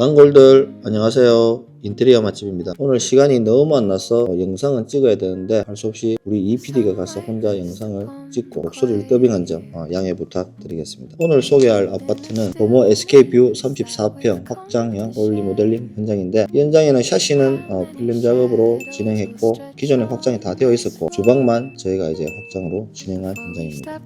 단골들 안녕하세요. 인테리어 맛집입니다. 오늘 시간이 너무 안 나서 영상은 찍어야 되는데 할 수 없이 우리 EPD가 가서 혼자 영상을 찍고 목소리를 더빙한 점 양해 부탁드리겠습니다. 오늘 소개할 아파트는 도모 SK뷰 34평 확장형 올리모델링 현장인데, 이 현장에는 샤시는 필름 작업으로 진행했고 기존에 확장이 다 되어 있었고 주방만 저희가 이제 확장으로 진행할 현장입니다.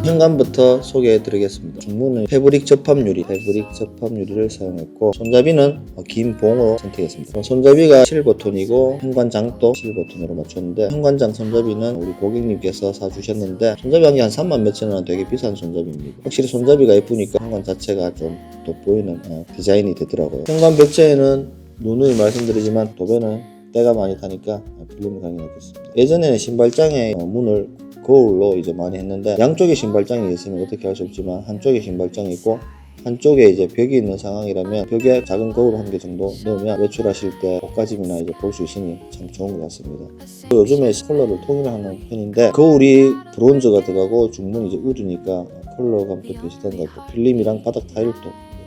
현관부터 소개해 드리겠습니다. 중문은 패브릭 접합유리를 사용했고, 손잡이는 긴 봉으로 선택했습니다. 손잡이가 실버톤이고 현관장도 실버톤으로 맞췄는데, 현관장 손잡이는 우리 고객님께서 사주셨는데 손잡이 한 개 한 3만 몇천 원, 되게 비싼 손잡이입니다. 확실히 손잡이가 예쁘니까 현관 자체가 좀 돋보이는 디자인이 되더라고요. 현관 벽체에는 누누이 말씀드리지만 도배는 때가 많이 타니까 필름을 강력했습니다. 예전에는 신발장에 문을 거울로 이제 많이 했는데, 양쪽에 신발장이 있으면 어떻게 할 수 없지만 한쪽에 신발장이 있고 한쪽에 이제 벽이 있는 상황이라면 벽에 작은 거울 한 개 정도 넣으면 외출하실 때 옷가짐이나 이제 볼 수 있으니 참 좋은 것 같습니다. 요즘에 컬러를 통일하는 편인데, 거울이 브론즈가 들어가고 중문이 이제 우드니까 컬러감도 비슷한 것 같고, 필름이랑 바닥 타일도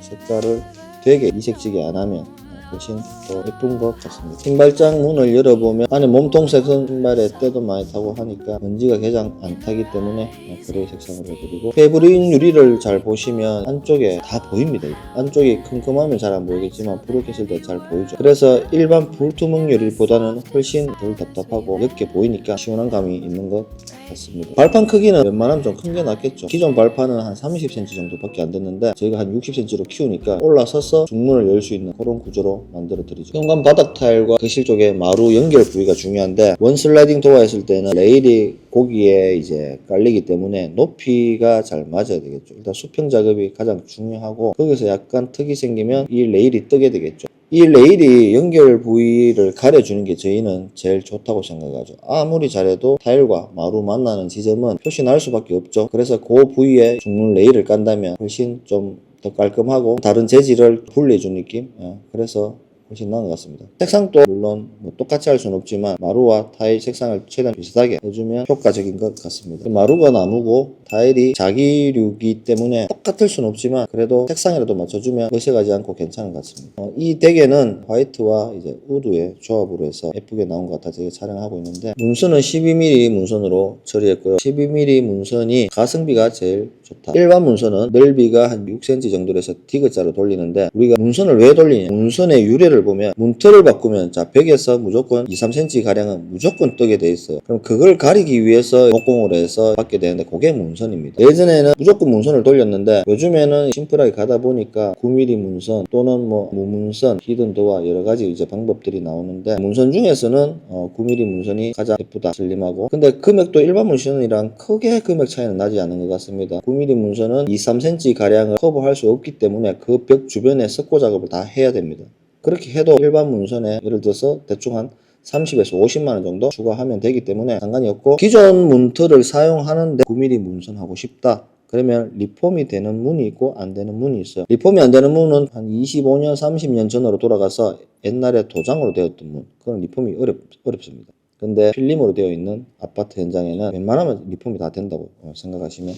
색깔을 되게 이색지게 안 하면 훨씬 더 예쁜 것 같습니다. 신발장 문을 열어보면 안에 몸통색 신발에 때도 많이 타고 하니까 먼지가 가장 안 타기 때문에 그레이 색상으로 해드리고, 패브릭 유리를 잘 보시면 안쪽에 다 보입니다. 안쪽이 큼큼하면 잘 안 보이겠지만 부룩했을 때 잘 보이죠. 그래서 일반 불투명 유리보다는 훨씬 덜 답답하고 옅게 보이니까 시원한 감이 있는 것 같습니다. 발판 크기는 웬만하면 좀 큰 게 낫겠죠. 기존 발판은 한 30cm 정도밖에 안 됐는데 저희가 한 60cm로 키우니까 올라서서 중문을 열 수 있는 그런 구조로 만들어 드리죠. 현관 바닥 타일과 거실 쪽에 마루 연결 부위가 중요한데, 원 슬라이딩 도어 했을 때는 레일이 고기에 이제 깔리기 때문에 높이가 잘 맞아야 되겠죠. 일단 수평 작업이 가장 중요하고, 거기서 약간 턱이 생기면 이 레일이 뜨게 되겠죠. 이 레일이 연결 부위를 가려주는 게 저희는 제일 좋다고 생각하죠. 아무리 잘해도 타일과 마루 만나는 지점은 표시 날 수밖에 없죠. 그래서 그 부위에 중문 레일을 깐다면 훨씬 좀 더 깔끔하고 다른 재질을 분리해준 느낌? 그래서 훨씬 나은 것 같습니다. 색상도 물론 똑같이 할 수는 없지만 마루와 타일 색상을 최대한 비슷하게 해주면 효과적인 것 같습니다. 마루가 나무고 타일이 자기류이기 때문에 똑같을 수는 없지만 그래도 색상이라도 맞춰주면 어색하지 않고 괜찮은 것 같습니다. 이 댁에는 화이트와 이제 우드의 조합으로 해서 예쁘게 나온 것 같아서 촬영하고 있는데, 문선은 12mm 문선으로 처리했고요. 12mm 문선이 가성비가 제일 좋다. 일반 문선은 넓이가 한 6cm 정도로 해서 디귿자로 돌리는데, 우리가 문선을 왜 돌리냐, 문선의 유래를 보면 문틀을 바꾸면 벽에서 무조건 2-3cm 가량은 무조건 뜨게 돼 있어요. 그럼 그걸 가리기 위해서 목공을 해서 받게 되는데 그게 문선입니다. 예전에는 무조건 문선을 돌렸는데 요즘에는 심플하게 가다 보니까 9mm 문선 또는 무문선, 히든도어 여러 가지 이제 방법들이 나오는데, 문선 중에서는 9mm 문선이 가장 예쁘다, 슬림하고. 근데 금액도 일반 문선이랑 크게 금액 차이는 나지 않은 것 같습니다. 9mm 문선은 2-3cm 가량을 커버할 수 없기 때문에 그 벽 주변에 석고 작업을 다 해야 됩니다. 그렇게 해도 일반 문선에 예를 들어서 대충 한 30에서 50만원 정도 추가하면 되기 때문에 상관이 없고, 기존 문틀을 사용하는데 9mm 문선 하고 싶다 그러면 리폼이 되는 문이 있고 안 되는 문이 있어요. 리폼이 안 되는 문은 한 25년 30년 전으로 돌아가서 옛날에 도장으로 되었던 문, 그건 리폼이 어렵습니다. 근데 필름으로 되어 있는 아파트 현장에는 웬만하면 리폼이 다 된다고 생각하시면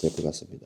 될 것 같습니다.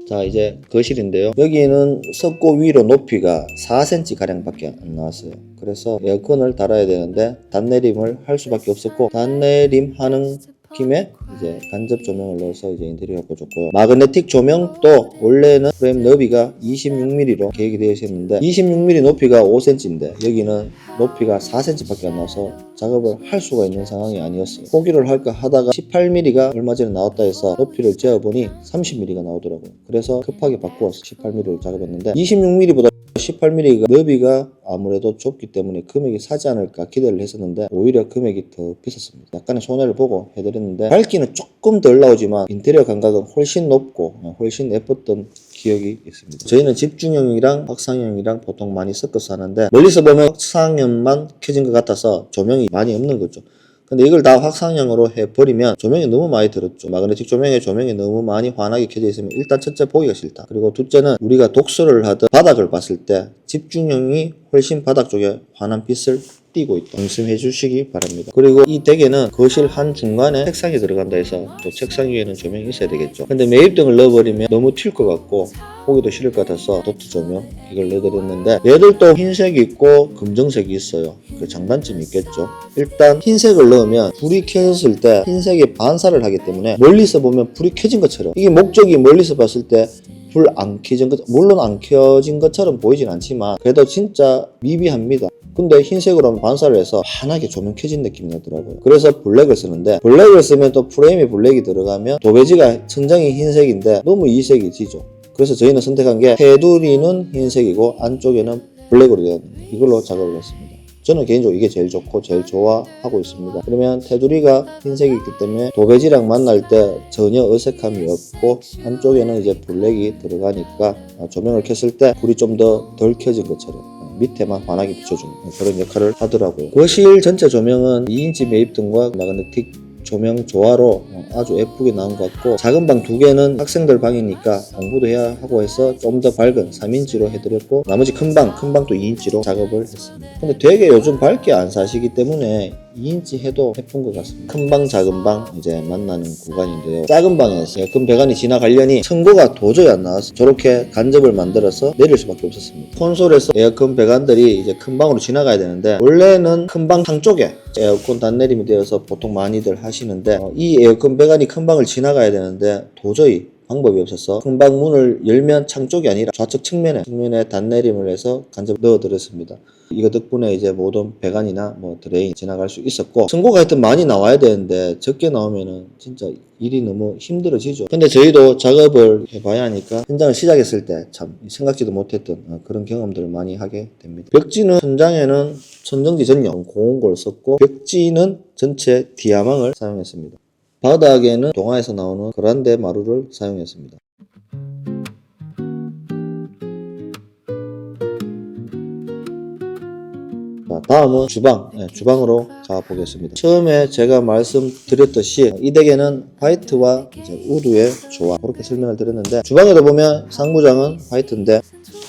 자, 이제 거실인데요. 여기는 석고 위로 높이가 4cm 가량 밖에 안 나왔어요. 그래서 에어컨을 달아야 되는데 단내림을 할 수밖에 없었고, 단내림 하는 김에 이제 간접 조명을 넣어서 이제 인테리어 바꿔줬고요. 마그네틱 조명도 원래는 프레임 너비가 26mm로 계획이 되어 있었는데 26mm 높이가 5cm인데 여기는 높이가 4cm 밖에 안 나와서 작업을 할 수가 있는 상황이 아니었어요. 포기를 할까 하다가 18mm가 얼마 전에 나왔다 해서 높이를 재어보니 30mm가 나오더라고요. 그래서 급하게 바꾸어서 18mm를 작업했는데, 26mm보다 18mm가 너비가 아무래도 좁기 때문에 금액이 사지 않을까 기대를 했었는데 오히려 금액이 더 비쌌습니다. 약간의 손해를 보고 해드렸는데, 밝기는 조금 덜 나오지만 인테리어 감각은 훨씬 높고 훨씬 예뻤던 기억이 있습니다. 저희는 집중형이랑 확상형이랑 보통 많이 섞어서 하는데, 멀리서 보면 확상형만 켜진 것 같아서 조명이 많이 없는 거죠. 근데 이걸 다 확상형으로 해버리면 조명이 너무 많이 들었죠. 마그네틱 조명에 조명이 너무 많이 환하게 켜져 있으면 일단 첫째 보기가 싫다. 그리고 둘째는 우리가 독서를 하든 바닥을 봤을 때 집중형이 훨씬 바닥 쪽에 환한 빛을 띄고 있다. 명심해 주시기 바랍니다. 그리고 이 댁에는 거실 한 중간에 책상이 들어간다 해서 또 책상 위에는 조명이 있어야 되겠죠. 근데 매입등을 넣어버리면 너무 튈 것 같고 보기도 싫을 것 같아서 도트 조명 이걸 넣어드렸는데, 얘들도 흰색이 있고 검정색이 있어요. 그 장단점이 있겠죠. 일단 흰색을 넣으면 불이 켜졌을 때 흰색이 반사를 하기 때문에 멀리서 보면 불이 켜진 것처럼, 이게 목적이 멀리서 봤을 때 불 안 켜진 것, 물론 안 켜진 것처럼 보이진 않지만 그래도 진짜 미비합니다. 근데 흰색으로 하면 반사를 해서 환하게 조명 켜진 느낌이 나더라고요. 그래서 블랙을 쓰는데, 블랙을 쓰면 또 프레임에 블랙이 들어가면 도배지가 천장이 흰색인데 너무 이색이 지죠. 그래서 저희는 선택한 게 테두리는 흰색이고 안쪽에는 블랙으로 되어 있는 이걸로 작업을 했습니다. 저는 개인적으로 이게 제일 좋고 제일 좋아하고 있습니다. 그러면 테두리가 흰색이 있기 때문에 도배지랑 만날 때 전혀 어색함이 없고, 안쪽에는 이제 블랙이 들어가니까 조명을 켰을 때 불이 좀 더 덜 켜진 것처럼 밑에만 환하게 비춰주는 그런 역할을 하더라고요. 거실 전체 조명은 2인치 매입등과 마그네틱 조명 조화로 아주 예쁘게 나온 것 같고, 작은 방 2개는 학생들 방이니까 공부도 해야 하고 해서 좀 더 밝은 3인치로 해드렸고, 나머지 큰 방도 2인치로 작업을 했습니다. 근데 되게 요즘 밝게 안 사시기 때문에 2인치 해도 예쁜 것 같습니다. 큰 방, 작은 방 이제 만나는 구간인데요. 작은 방에서 큰 배관이 지나가려니 선고가 도저히 안 나와서 저렇게 간접을 만들어서 내릴 수밖에 없었습니다. 콘솔에서 에어컨 배관들이 이제 큰 방으로 지나가야 되는데, 원래는 큰 방 한쪽에 에어컨 단내림이 되어서 보통 많이들 하시는데, 이 에어컨 배관이 큰 방을 지나가야 되는데 도저히 방법이 없어서 큰 방 문을 열면 창 쪽이 아니라 좌측 측면에 단내림을 해서 간접 넣어드렸습니다. 이거 덕분에 이제 모든 배관이나 뭐 드레인 지나갈 수 있었고, 선고가 하여튼 많이 나와야 되는데 적게 나오면은 진짜 일이 너무 힘들어지죠. 근데 저희도 작업을 해봐야 하니까 현장을 시작했을 때 참 생각지도 못했던 그런 경험들을 많이 하게 됩니다. 벽지는 천장에는 천정지 전용 고온골 썼고, 벽지는 전체 디아망을 사용했습니다. 바닥에는 동아에서 나오는 그란데 마루를 사용했습니다. 자, 다음은 주방으로 가보겠습니다. 처음에 제가 말씀드렸듯이 이 댁에는 화이트와 이제 우드의 조화, 그렇게 설명을 드렸는데, 주방에도 보면 상부장은 화이트인데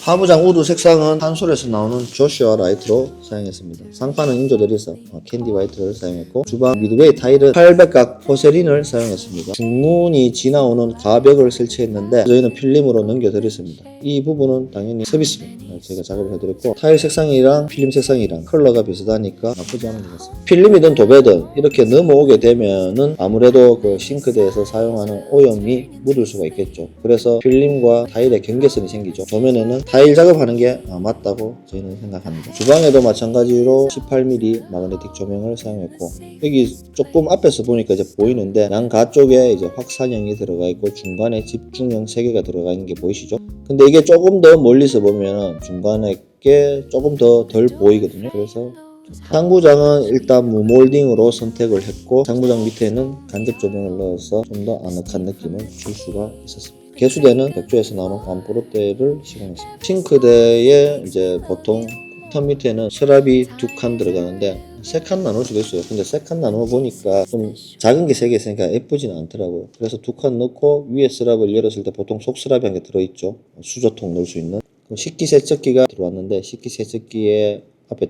하부장 우드 색상은 한솔에서 나오는 조슈아 라이트로 사용했습니다. 상판은 인조대리석 캔디 화이트를 사용했고, 주방 미드웨이 타일은 800각 포세린을 사용했습니다. 중문이 지나오는 가벽을 설치했는데 저희는 필름으로 넘겨드렸습니다. 이 부분은 당연히 서비스로 제가 작업을 해드렸고, 타일 색상이랑 필름 색상이랑 컬러가 비슷하니까 나쁘지 않은 것 같습니다. 필름이든 도배든 이렇게 넘어오게 되면은 아무래도 그 싱크대에서 사용하는 오염이 묻을 수가 있겠죠. 그래서 필름과 타일의 경계선이 생기죠. 도면에는 타일 작업하는 게 맞다고 저희는 생각합니다. 주방에도 마찬가지로 18mm 마그네틱 조명을 사용했고, 여기 조금 앞에서 보니까 이제 보이는데 양가 쪽에 이제 확산형이 들어가 있고 중간에 집중형 3개가 들어가 있는 게 보이시죠? 근데 이게 조금 더 멀리서 보면 중간에 게 조금 더 덜 보이거든요. 그래서 상부장은 일단 무몰딩으로 선택을 했고, 상부장 밑에는 간접 조명을 넣어서 좀 더 아늑한 느낌을 줄 수가 있었습니다. 개수대는 백조에서 나오는 관프로대를 시공했습니다. 싱크대에 이제 보통 탑 밑에는 서랍이 2칸 들어가는데 3칸 나눌 수도 있어요. 근데 3칸 나누어 보니까 좀 작은 게 3개 있으니까 예쁘지는 않더라고요. 그래서 2칸 넣고 위에 서랍을 열었을 때 보통 속서랍이 한 개 들어있죠. 수저통 넣을 수 있는 식기세척기가 들어왔는데, 식기세척기에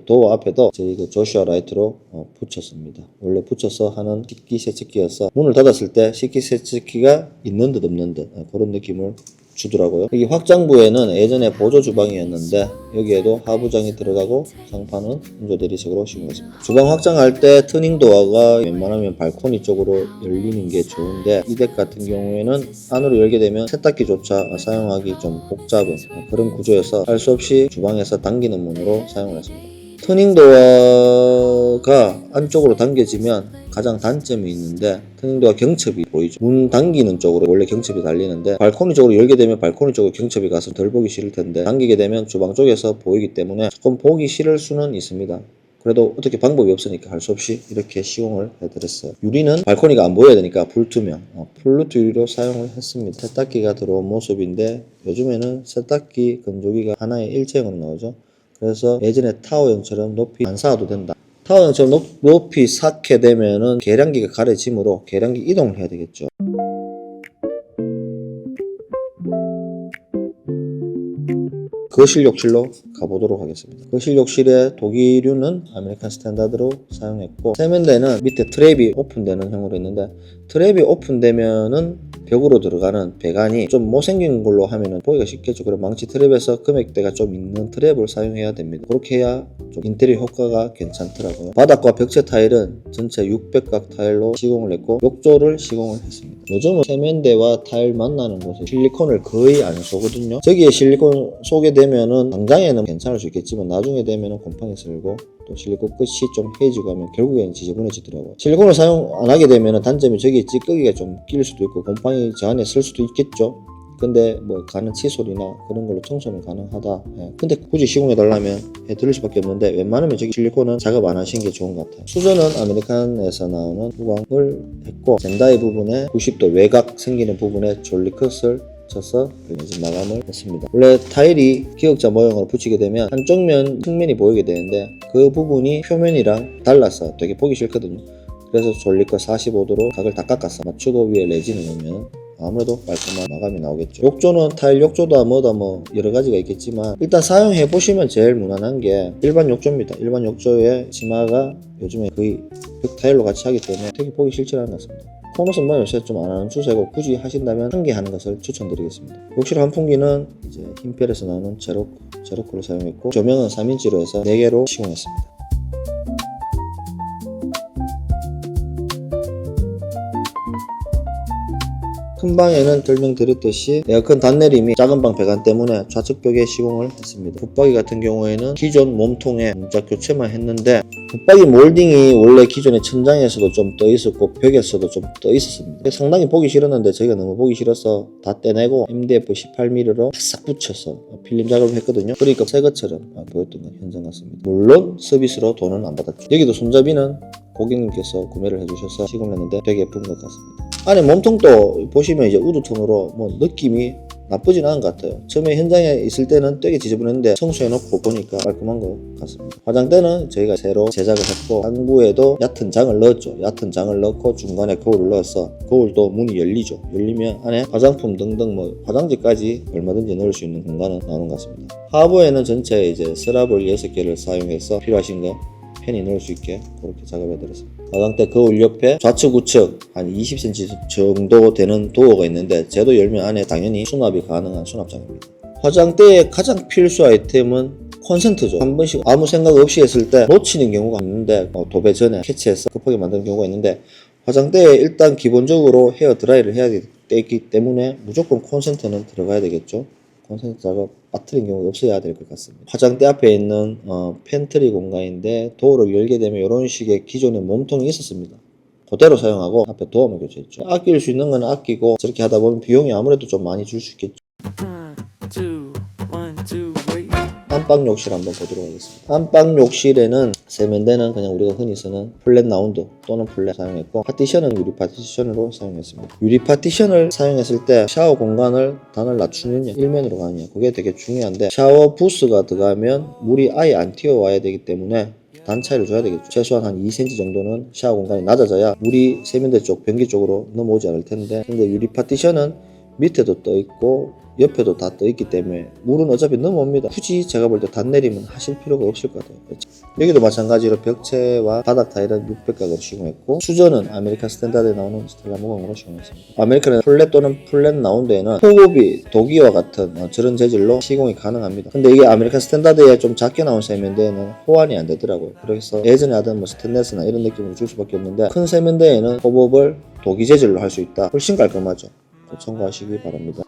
도어 앞에도 저희 그 조슈아 라이트로 붙였습니다. 원래 붙여서 하는 식기세척기여서 문을 닫았을 때 식기세척기가 있는 듯 없는 듯 그런 느낌을 주더라고요. 여기 확장부에는 예전에 보조 주방이었는데 여기에도 하부장이 들어가고 상판은 인조대리석으로 시공했습니다. 주방 확장할 때 터닝 도어가 웬만하면 발코니 쪽으로 열리는 게 좋은데, 이 댁 같은 경우에는 안으로 열게 되면 세탁기조차 사용하기 좀 복잡한 그런 구조여서 할 수 없이 주방에서 당기는 문으로 사용을 했습니다. 터닝도어가 안쪽으로 당겨지면 가장 단점이 있는데, 터닝도어 경첩이 보이죠. 문 당기는 쪽으로 원래 경첩이 달리는데 발코니 쪽으로 열게 되면 발코니 쪽으로 경첩이 가서 덜 보기 싫을 텐데, 당기게 되면 주방 쪽에서 보이기 때문에 조금 보기 싫을 수는 있습니다. 그래도 어떻게 방법이 없으니까 할 수 없이 이렇게 시공을 해드렸어요. 유리는 발코니가 안 보여야 되니까 불투명 플루트 유리로 사용을 했습니다. 세탁기가 들어온 모습인데, 요즘에는 세탁기 건조기가 하나의 일체형으로 나오죠. 그래서 예전에 타워형처럼 높이 안 쌓아도 된다. 타워형처럼 높이 쌓게 되면은 계량기가 가려지므로 계량기 이동을 해야 되겠죠. 거실 욕실로 가보도록 하겠습니다. 거실 욕실의 독일유는 아메리칸 스탠다드로 사용했고, 세면대는 밑에 트랩이 오픈되는 형으로 있는데, 트랩이 오픈되면은 벽으로 들어가는 배관이 좀 못생긴 걸로 하면은 보기가 쉽겠죠. 그럼 망치 트랩에서 금액대가 좀 있는 트랩을 사용해야 됩니다. 그렇게 해야 좀 인테리어 효과가 괜찮더라고요. 바닥과 벽체 타일은 전체 600각 타일로 시공을 했고, 욕조를 시공을 했습니다. 요즘은 세면대와 타일 만나는 곳에 실리콘을 거의 안 쏘거든요. 저기에 실리콘 쏘게 되면은 당장에는 괜찮을 수 있겠지만 나중에 되면은 곰팡이 슬고 또 실리콘 끝이 좀 헤어지고 하면 결국에는 지저분해지더라고요. 실리콘을 사용 안 하게 되면은 단점이 저기에 찌꺼기가 좀 낄 수도 있고 곰팡이 저 안에 쓸 수도 있겠죠. 근데 뭐 가는 칫솔이나 그런 걸로 청소는 가능하다. 예. 근데 굳이 시공해 달라면 해드릴 수밖에 없는데 웬만하면 저기 실리콘은 작업 안 하시는 게 좋은 것 같아요. 수전은 아메리칸에서 나오는 후광을 했고, 젠다이 부분에 90도 외곽 생기는 부분에 졸리컷을 쳐서 이제 마감을 했습니다. 원래 타일이 기역자 모형으로 붙이게 되면 한쪽 면 측면이 보이게 되는데 그 부분이 표면이랑 달라서 되게 보기 싫거든요. 그래서 졸리컷 45도로 각을 다 깎아서 맞추고 위에 레진을 넣으면 아무래도 깔끔한 마감이 나오겠죠. 욕조는 타일 욕조다 뭐다 뭐 여러 가지가 있겠지만 일단 사용해 보시면 제일 무난한 게 일반 욕조입니다. 일반 욕조의 치마가 요즘에 거의 벽 타일로 같이 하기 때문에 되게 보기 싫지 않은 것 같습니다. 코너선 뭐 요새 좀 안 하는 추세고 굳이 하신다면 한 개 하는 것을 추천드리겠습니다. 욕실 환풍기는 이제 흰펠에서 나오는 제로코를 사용했고, 조명은 3인치로 해서 4개로 시공했습니다. 큰 방에는 설명드렸듯이 에어컨 단내림이 작은 방 배관 때문에 좌측 벽에 시공을 했습니다. 붙박이 같은 경우에는 기존 몸통에 문짝 교체만 했는데, 붙박이 몰딩이 원래 기존의 천장에서도 좀 떠 있었고 벽에서도 좀 떠 있었습니다. 상당히 보기 싫었는데 저희가 너무 보기 싫어서 다 떼내고 MDF 18mm로 싹 붙여서 필름 작업을 했거든요. 그러니까 새 것처럼 보였던 건 현장 같습니다. 물론 서비스로 돈은 안 받았죠. 여기도 손잡이는 고객님께서 구매를 해주셔서 시공을 했는데 되게 예쁜 것 같습니다. 안에 몸통도 보시면 이제 우드톤으로 뭐 느낌이 나쁘진 않은 것 같아요. 처음에 현장에 있을 때는 되게 지저분했는데 청소해놓고 보니까 깔끔한 것 같습니다. 화장대는 저희가 새로 제작을 했고, 항구에도 얕은 장을 넣었죠. 얕은 장을 넣고 중간에 거울을 넣어서 거울도 문이 열리죠. 열리면 안에 화장품 등등 뭐 화장지까지 얼마든지 넣을 수 있는 공간은 나오는 것 같습니다. 하부에는 전체 이제 서랍을 6개를 사용해서 필요하신 거 펜이 넣을 수 있게 그렇게 작업해드렸습니다. 화장대 거울 옆에 좌측 우측 한 20cm 정도 되는 도어가 있는데 쟤도 열면 안에 당연히 수납이 가능한 수납장입니다. 화장대의 가장 필수 아이템은 콘센트죠. 한 번씩 아무 생각 없이 했을 때 놓치는 경우가 있는데 도배 전에 캐치해서 급하게 만드는 경우가 있는데, 화장대에 일단 기본적으로 헤어 드라이를 해야 되기 때문에 무조건 콘센트는 들어가야 되겠죠. 콘센트 작업 빠뜨린 경우가 없어야 될 것 같습니다. 화장대 앞에 있는 팬트리 공간인데 도어를 열게 되면 이런 식의 기존의 몸통이 있었습니다. 그대로 사용하고 앞에 도어만 교체했죠. 아낄 수 있는 건 아끼고 저렇게 하다 보면 비용이 아무래도 좀 많이 줄 수 있겠죠. 안방 욕실 한번 보도록 하겠습니다. 안방 욕실에는 세면대는 그냥 우리가 흔히 쓰는 플랫 라운드 또는 플랫 사용했고, 파티션은 유리 파티션으로 사용했습니다. 유리 파티션을 사용했을 때 샤워 공간을 단을 낮추느냐 일면으로 가느냐 그게 되게 중요한데, 샤워 부스가 들어가면 물이 아예 안 튀어와야 되기 때문에 단 차이를 줘야 되겠죠. 최소한 한 2cm 정도는 샤워 공간이 낮아져야 물이 세면대 쪽 변기 쪽으로 넘어오지 않을 텐데, 근데 유리 파티션은 밑에도 떠 있고 옆에도 다 떠 있기 때문에 물은 어차피 넘어옵니다. 굳이 제가 볼 때 단내림은 하실 필요가 없을 것 같아요. 그렇죠? 여기도 마찬가지로 벽체와 바닥 타일은 600각으로 시공했고, 수전은 아메리칸 스탠다드에 나오는 스텔라 모강으로 시공했습니다. 아메리칸의 플랫 또는 플랫 라운드에는 호흡이 독이와 같은 저런 재질로 시공이 가능합니다. 근데 이게 아메리칸 스탠다드에 좀 작게 나온 세면대에는 호환이 안 되더라고요. 그래서 예전에 하던 뭐 스테인레스나 이런 느낌을 줄 수밖에 없는데, 큰 세면대에는 호흡을 독이 재질로 할 수 있다. 훨씬 깔끔하죠. 참고하시기 바랍니다.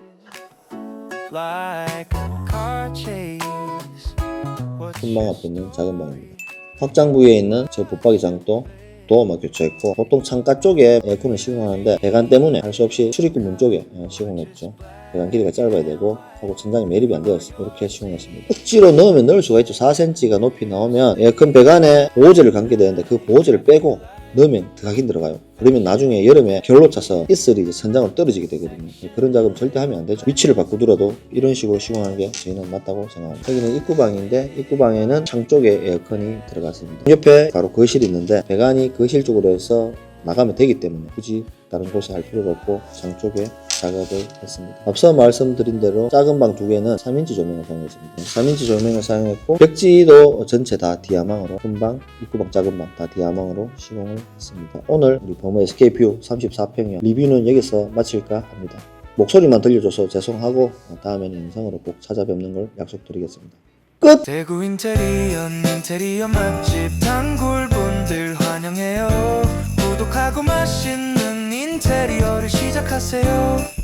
큰 방 앞에 있는 작은 방입니다. 확장 부위에 있는 저 붙박이 장도 도어만 교체했고, 보통 창가 쪽에 에어컨을 시공하는데 배관 때문에 할 수 없이 출입구 문 쪽에 시공했죠. 배관 길이가 짧아야 되고 하고 천장이 매립이 안 되었어요. 이렇게 시공했습니다. 억지로 넣으면 넣을 수가 있죠. 4cm가 높이 나오면 에어컨 배관에 보호제를 감게 되는데 그 보호제를 빼고 넣으면 들어가긴 들어가요. 그러면 나중에 여름에 결로 차서 이슬이 이제 천장으로 떨어지게 되거든요. 그런 작업 절대 하면 안 되죠. 위치를 바꾸더라도 이런 식으로 시공하는 게 저희는 맞다고 생각합니다. 여기는 입구방인데, 입구방에는 창 쪽에 에어컨이 들어갔습니다. 옆에 바로 거실이 있는데 배관이 거실 쪽으로 해서 나가면 되기 때문에 굳이 다른 곳에 할 필요가 없고 창 쪽에 작업을 했습니다. 앞서 말씀드린 대로 작은 방 2개는 3인치 조명을 사용했습니다. 3인치 조명을 사용했고 벽지도 전체 다 디아망으로, 큰 방, 입구방, 작은 방 다 디아망으로 시공을 했습니다. 오늘 우리 범어 SK뷰 34평형 리뷰는 여기서 마칠까 합니다. 목소리만 들려줘서 죄송하고 다음에는 영상으로 꼭 찾아뵙는 걸 약속드리겠습니다. 끝! 대구 인테리어 맛집 단골분들 환영해요. 구독하고 맛있는 인테리어를 시작하세요.